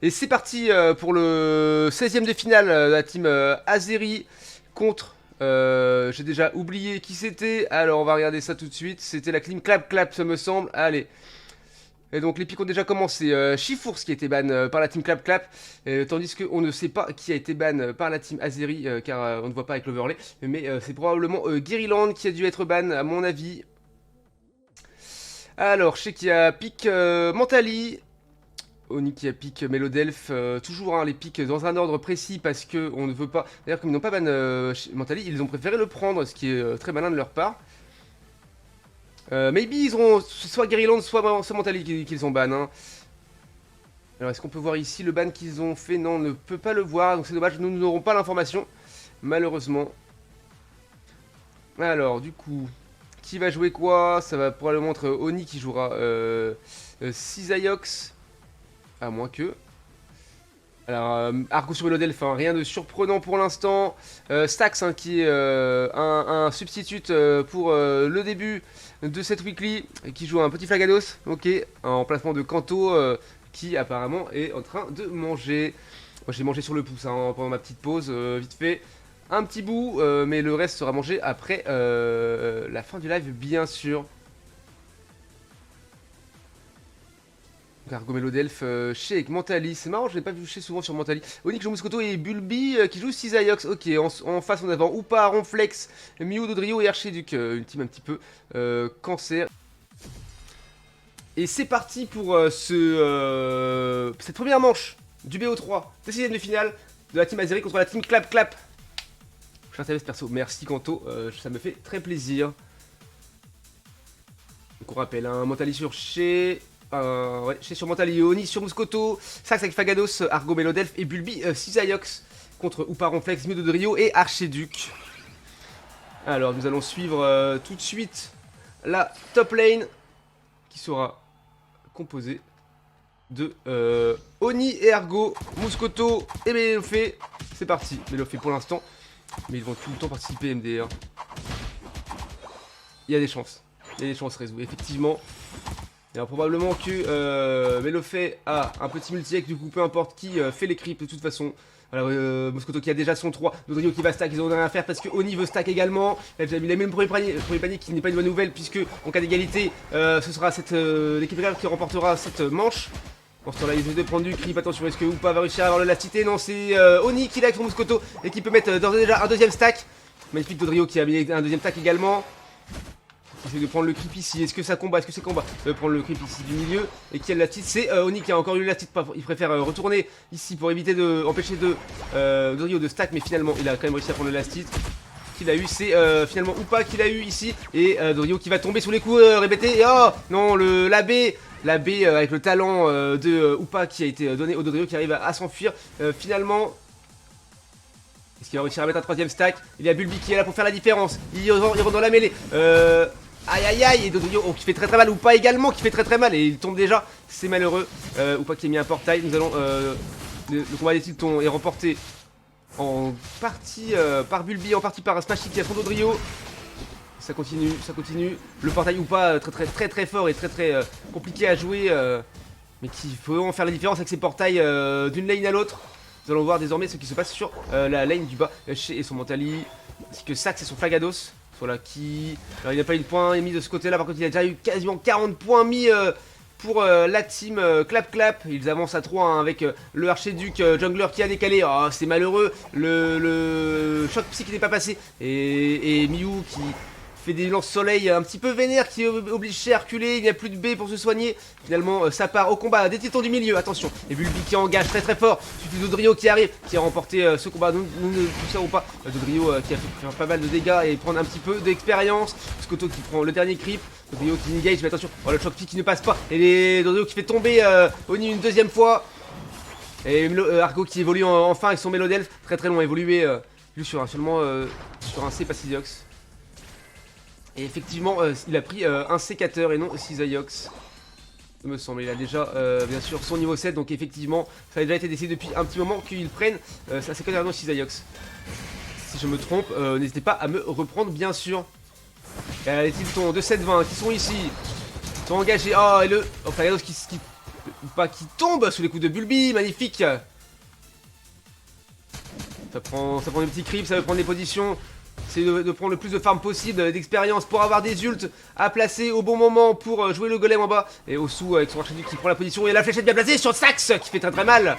Et c'est parti pour le 16e de finale de la team Azeri contre... j'ai déjà oublié qui c'était, alors on va regarder ça tout de suite. C'était la team Clap Clap, ça me semble. Allez. Et donc les pics ont déjà commencé. Shifours qui a été ban par la team Clap Clap, tandis qu'on ne sait pas qui a été ban par la team Azeri, car on ne voit pas avec l'overlay. Mais c'est probablement Guerryland qui a dû être ban à mon avis. Alors je sais qu'il y a pic Mentali. Oni qui a pique Melodelph, toujours hein, les piques dans un ordre précis parce que on ne veut pas. D'ailleurs, comme ils n'ont pas ban Mentali, ils ont préféré le prendre, ce qui est très malin de leur part. Maybe ils auront soit Guerryland, soit Mentali qu'ils ont ban. Hein. Alors, est-ce qu'on peut voir ici le ban qu'ils ont fait? Non, on ne peut pas le voir, donc c'est dommage, nous n'aurons pas l'information, malheureusement. Alors, du coup, qui va jouer quoi? Ça va probablement être Oni qui jouera Cisaiox. À moins que... Alors, Argo sur Melodelph, hein, rien de surprenant pour l'instant. Stax, hein, qui est un substitut pour le début de cette weekly, qui joue un petit Flagados, ok, en placement de Kanto, qui apparemment est en train de manger. Moi j'ai mangé sur le pouce hein, pendant ma petite pause, vite fait. Un petit bout, mais le reste sera mangé après la fin du live, bien sûr. Argo Melodelph, Sheik, Mentali, c'est marrant, je l'ai pas vu chez souvent sur Mentali. Onyx joue Moscoto et Bulbi qui joue Cisaiox, ok, en face en avant, Upa, Ronflex, Mew, Dodrio et Archiduc, une team un petit peu cancer. Et c'est parti pour cette première manche du BO3, des 6ème de finale de la team Azeri contre la team Clap Clap. Je suis perso, merci Kanto, ça me fait très plaisir. Donc on rappelle, un Mentali sur chez... ouais, chez sur Mentali, Oni sur Moscoto, Sax avec Fagados, Argo Melodelph et Bulbi Cisaiox contre Upa Ronflex, Mew de Rio et Archiduc. Alors nous allons suivre tout de suite la top lane qui sera composée de Oni et Argo, Moscoto et Melofé. C'est parti, Melofé pour l'instant, mais ils vont tout le temps participer MDR. Il y a des chances, Réseau, effectivement. Alors probablement que Melofé a un petit multi-deck, du coup peu importe qui fait les creeps de toute façon. Alors Moscoto qui a déjà son 3, Dodrio qui va stack, ils ont rien à faire parce que Oni veut stack également. Il a déjà mis les mêmes premier panier qui n'est pas une bonne nouvelle puisque en cas d'égalité ce sera l'équipe qui remportera cette manche. Pour ce temps là ils essaient de prendre du creep, attention est-ce que Upa va réussir à avoir l'élastité? Non c'est Oni qui l'a avec son Moscoto et qui peut mettre d'ores et déjà un deuxième stack. Magnifique Dodrio qui a mis un deuxième stack également. Essaye de prendre le creep ici, est-ce que ça combat, est-ce que c'est combat? Prendre le creep ici du milieu, et qui a la petite, c'est Oni qui a encore eu la petite, il préfère retourner ici pour éviter de empêcher Dodrio de stack, mais finalement il a quand même réussi à prendre le last hit. Qu'il a eu, c'est finalement Upa qu'il a eu ici, et Dodrio qui va tomber sous les coups répétés, et oh non, la B avec le talent de Upa qui a été donné au Dodrio qui arrive à s'enfuir finalement. Est-ce qu'il va réussir à mettre un troisième stack? Il y a Bulbi qui est là pour faire la différence. Il rentre dans la mêlée. Aïe aïe aïe. Et Dodrio qui fait très très mal. Upa également qui fait très très mal. Et il tombe déjà. C'est malheureux. Upa qui a mis un portail. Nous allons. Le combat des titres est remporté en partie par Bulbi, en partie par Smashy qui a son Dodrio. Ça continue, ça continue. Le portail Upa très fort et très compliqué à jouer. Mais qui faut en faire la différence avec ces portails d'une lane à l'autre. Nous allons voir désormais ce qui se passe sur la lane du bas chez son Mentali, ainsi que Sax et son Flagados. Voilà qui... Alors il n'a pas eu de points mis de ce côté là, par contre il a déjà eu quasiment 40 points mis pour la team Clap Clap. Ils avancent à 3 hein, avec le Archiduc Jungler qui a décalé. Oh c'est malheureux, le choc psy qui n'est pas passé. Et Mew qui fait des lances soleil un petit peu vénère qui oblige à reculer, il n'y a plus de B pour se soigner. Finalement ça part au combat des titans du milieu, attention. Et Bulbi qui engage très fort, suffit de Dodrio qui arrive, qui a remporté ce combat, nous ne le savons pas. Dodrio qui a fait pas mal de dégâts et prendre un petit peu d'expérience. Scoto qui prend le dernier creep, Dodrio qui engage, mais attention, oh, le choc qui ne passe pas. Et Dodrio qui fait tomber Oni une deuxième fois. Et Argo qui évolue enfin avec son Melodelph, très long évolué juste seulement sur un C Pacidiox. Et effectivement, il a pris un sécateur et non Cisaiox. Il me semble, il a déjà bien sûr son niveau 7, donc effectivement, ça a déjà été décidé depuis un petit moment qu'ils prennent sa sécateur et non Cisaiox. Si je me trompe, n'hésitez pas à me reprendre bien sûr. Les Tiltons de 7-20 qui sont ici, sont engagés. Oh, et le Flagados qui Pas qui tombe sous les coups de Bulbi, magnifique. Ça prend des petits creeps, ça veut prendre des positions. C'est de prendre le plus de farm possible, d'expérience pour avoir des ults à placer au bon moment pour jouer le golem en bas. Et Osu avec son archiduc qui prend la position et la fléchette bien placée sur Sax qui fait très mal.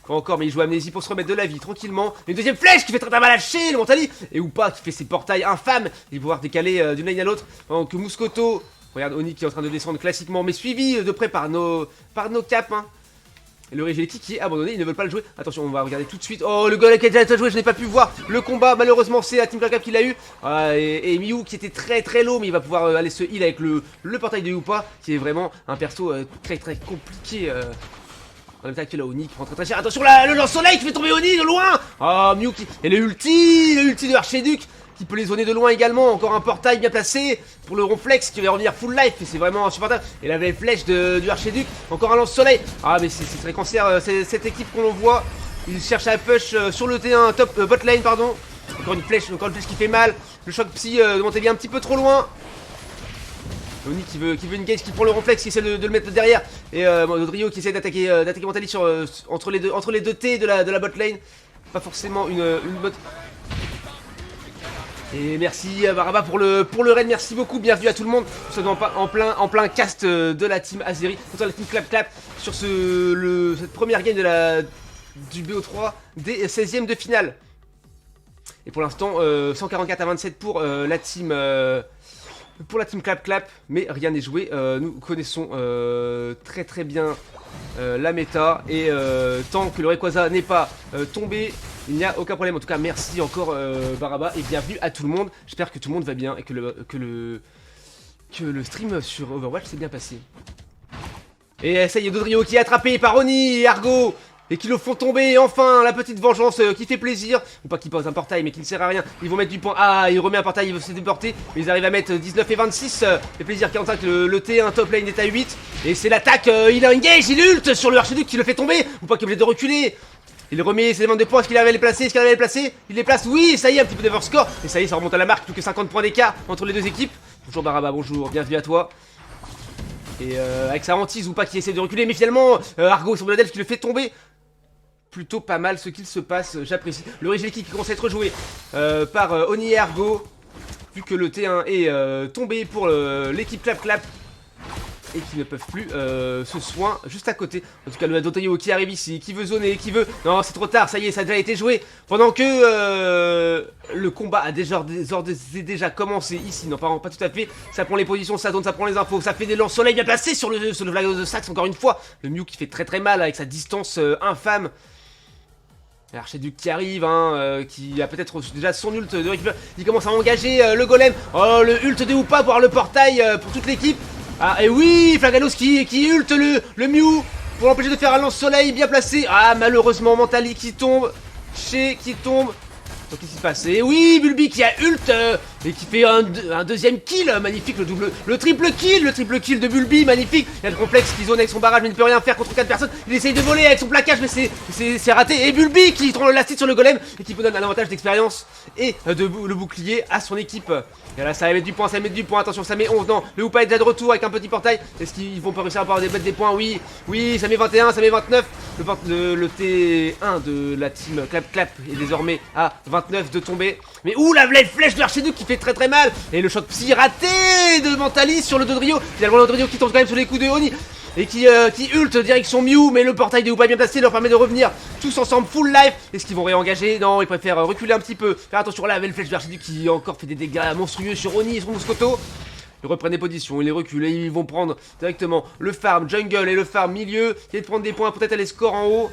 Pas encore, mais il joue Amnésie pour se remettre de la vie tranquillement. Une deuxième flèche qui fait très mal lâcher le Mentali. Et Oupa qui fait ses portails infâmes. Il va pouvoir décaler d'une ligne à l'autre. Pendant que Muscoto, regarde Oni qui est en train de descendre classiquement, mais suivi de près par nos caps. Hein. Et le Regeleki qui est abandonné, ils ne veulent pas le jouer. Attention, on va regarder tout de suite. Oh, le golem qui a déjà joué, je n'ai pas pu voir le combat. Malheureusement, c'est la Team Clap qui l'a eu. Et Miu qui était très low, mais il va pouvoir aller se heal avec le portail de Youpa, qui est vraiment un perso très compliqué. En même temps que là, Oni qui prend très cher. Attention, le lance-soleil qui fait tomber Oni de loin. Oh, Miu qui. Et le ulti de Archiduc qui peut les zoner de loin également. Encore un portail bien placé pour le Ronflex qui va revenir full life. Et c'est vraiment insupportable. Et la belle flèche du Archiduc. Encore un lance-soleil. Ah, mais c'est très cancer. Cette équipe qu'on voit. Il cherche à push sur le T1 top bot lane, pardon. Encore une flèche qui fait mal. Le choc psy de Montévia un petit peu trop loin. Oni qui veut une gage, qui prend le Ronflex, qui essaie de le mettre derrière. Et Dodrio qui essaie d'attaquer Mentali entre les deux T de la bot lane. Pas forcément une bot. Et merci Baraba pour le raid, merci beaucoup, bienvenue à tout le monde. Nous sommes en plein cast de la team Azeri contre la team Clap sur cette première game du BO3 des 16e de finale. Et pour l'instant 144 à 27 pour la team Clap, mais rien n'est joué. Nous connaissons très bien la méta et tant que le Rayquaza n'est pas tombé, il n'y a aucun problème. En tout cas, merci encore Baraba et bienvenue à tout le monde. J'espère que tout le monde va bien et que le stream sur Overwatch s'est bien passé. Et ça y est, Dodrio qui est attrapé par Oni et Argo et qui le font tomber, enfin la petite vengeance qui fait plaisir. Ou pas qu'il pose un portail mais qui ne sert à rien. Ils vont mettre du point. Ah, il remet un portail, il veut se déporter. Mais ils arrivent à mettre 19 et 26. Fait plaisir 45, le T1 top lane est à 8. Et c'est l'attaque, il engage, il ult sur le Archiduc qui le fait tomber. Ou pas qu'il est obligé de reculer. Il remet ses demandes de points, est-ce qu'il avait les placés, il les place, oui, ça y est, un petit peu d'overscore. Et ça y est, ça remonte à la marque, plus que 50 points d'écart entre les deux équipes. Bonjour Baraba, bonjour, bienvenue à toi. Et avec sa hantise ou pas qui essaie de reculer, mais finalement Argo sur Bladelf qui le fait tomber. Plutôt pas mal ce qu'il se passe, j'apprécie. Le Regeleki qui commence à être joué par Oni et Argo. Vu que le T1 est tombé pour l'équipe Clap. Et qui ne peuvent plus se soin juste à côté. En tout cas, le Dodrio qui arrive ici, qui veut zoner, qui veut... Non, c'est trop tard, ça y est, ça a déjà été joué. Pendant que le combat a déjà commencé ici. Non, pas tout à fait. Ça prend les positions, ça zone, ça prend les infos. Ça fait des lance-soleil bien placés sur le flag de Sax, encore une fois. Le Mew qui fait très mal avec sa distance infâme. Archiduc qui arrive, hein, qui a peut-être déjà son ult de récupérer. Il commence à engager le golem. Oh, le ult de Oupa pour avoir le portail pour toute l'équipe. Ah, et oui, Flagalos qui ult le Mew pour l'empêcher de faire un lance-soleil bien placé. Ah, malheureusement, Mentali qui tombe. Qui tombe. Donc, qu'est-ce qui se passe? Et oui, Bulbi qui a ult et qui fait un deuxième kill. Magnifique, le triple kill de Bulbi, magnifique. Il y a le complexe qui zone avec son barrage, mais il ne peut rien faire contre 4 personnes. Il essaye de voler avec son plaquage, mais c'est raté. Et Bulbi qui prend l'acide sur le golem et qui peut donner un avantage d'expérience et le bouclier à son équipe. Et là, ça va mettre du point, attention, ça met 11. Non, le Hoopa est déjà de retour avec un petit portail. Est-ce qu'ils vont pas réussir à avoir des points? Oui, ça met 21, ça met 29. Le T1 de la team Clap est désormais à 29 de tomber. Mais ouh, la flèche de l'Archiduc qui fait très mal. Et le choc psy raté de Mentali sur le Dodrio. Finalement, le Dodrio qui tombe quand même sur les coups de Oni. Et qui ult direction Mew, mais le portail de Hoopa bien placé leur permet de revenir tous ensemble full life. Est-ce qu'ils vont réengager? Non, ils préfèrent reculer un petit peu. Faire attention là, la belle flèche de l'Archiduc qui encore fait des dégâts monstrueux sur Oni et sur Muscoto. Ils reprennent des positions, ils les reculent et ils vont prendre directement le farm jungle et le farm milieu. Qui est de prendre des points, peut-être aller score en haut.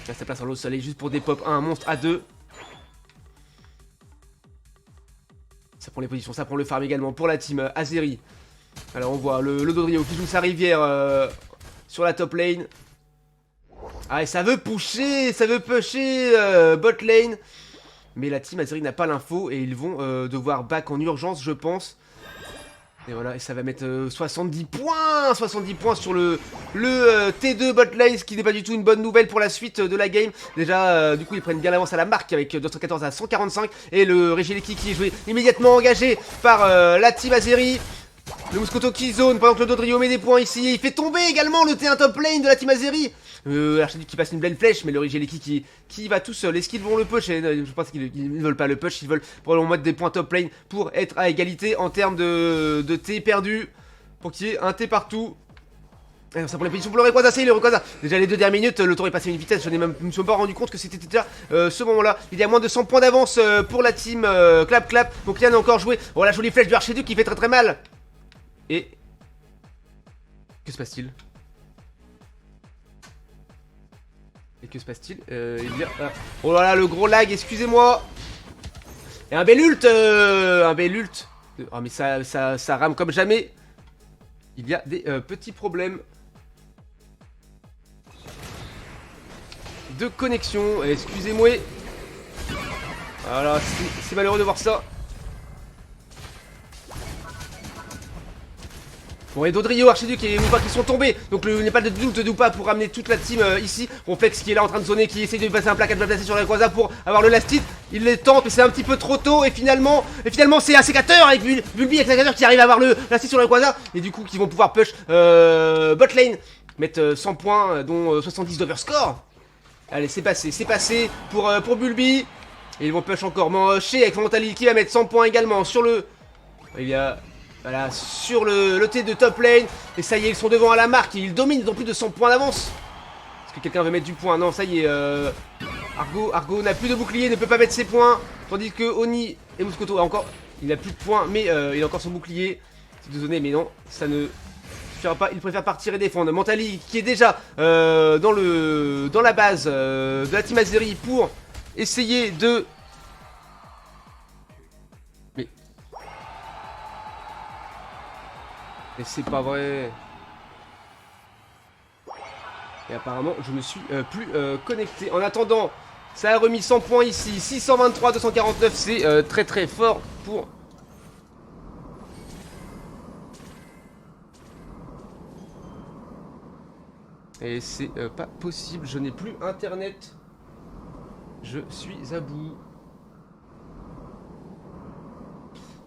Là, ça place en l'eau soleil juste pour des pop 1, un monstre à 2. Ça prend les positions, ça prend le farm également pour la team Azeri. Alors on voit le Dodrio qui joue sa rivière sur la top lane. Ah, et ça veut pusher bot lane. Mais la team Azeri n'a pas l'info et ils vont devoir back en urgence, je pense. Et voilà, et ça va mettre 70 points sur le T2 bot lane, ce qui n'est pas du tout une bonne nouvelle pour la suite de la game. Déjà, du coup, ils prennent bien l'avance à la marque avec 214 à 145. Et le Regeleki qui est joué immédiatement engagé par la team Azeri. Le Moscoto qui zone pendant que le Dodrio met des points ici. Et il fait tomber également le T1 top lane de la team Azeri. Archiduc qui passe une belle flèche, mais le Rigeleki qui va tout seul. Est-ce qu'ils vont le push? Je pense qu'ils ne veulent pas le push, ils veulent probablement mettre des points top lane pour être à égalité en termes de T perdu. Pour qu'il y ait un T partout. Alors ça pour les positions pour le Rayquaza, c'est le Rayquaza. Déjà les 2 dernières minutes, le tour est passé à une vitesse, je me suis pas rendu compte que c'était déjà ce moment-là. Il y a moins de 100 points d'avance pour la team Clap Clap. Donc Yann a encore joué. Oh la jolie flèche du Archiduc qui fait très très mal. Et... que se passe-t-il? Et que se passe-t-il? Il y a... oh là là, le gros lag, excusez-moi. Et un bel ult un bel ult. Oh mais ça rame comme jamais. Il y a des petits problèmes de connexion, excusez-moi. Voilà, c'est malheureux de voir ça. Bon, et Dodrio, Archiduc et Woopa qui sont tombés. Donc il n'y a pas de doute de Woopa pour ramener toute la team ici. Ronflex qui est là en train de zoner, qui essaye de passer un plaquage de placer sur la Rayquaza pour avoir le last hit. Il les tente, mais c'est un petit peu trop tôt. Et finalement c'est un sécateur avec Bulbi et sécateur qui arrive à avoir le last hit sur la Rayquaza. Et du coup, qui vont pouvoir push bot lane. Mettre 100 points, dont 70 d'overscore. Allez, c'est passé pour Bulbi. Et ils vont push encore Manché avec Frontali qui va mettre 100 points également sur le... Il y a... Voilà, sur le T de top lane. Et ça y est, ils sont devant à la marque. Ils dominent, ils ont plus de 100 points d'avance. Est-ce que quelqu'un veut mettre du point? Non, ça y est. Argo n'a plus de bouclier, ne peut pas mettre ses points. Tandis que Oni et Moscoto encore... Il n'a plus de points, mais il a encore son bouclier. C'est désolé, mais non, ça ne... pas, il préfère partir et défendre. Mentali qui est déjà dans la base de la team Azeri pour essayer de... Mais c'est pas vrai. Et apparemment je me suis plus connecté. En attendant, ça a remis 100 points ici. 623, 249, c'est très très fort pour... Et c'est pas possible, je n'ai plus internet. Je suis à bout.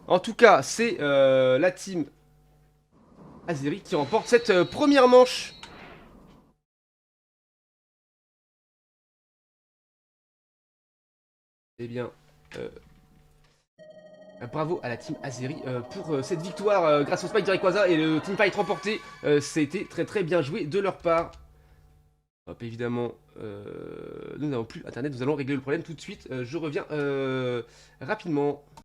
En tout cas, c'est la team Azeri qui remporte cette première manche. Eh bien, bravo à la team Azeri pour cette victoire grâce au spike de Rayquaza et le teamfight remporté. C'était très très bien joué de leur part. Hop, évidemment, nous n'avons plus internet, nous allons régler le problème tout de suite. Je reviens rapidement.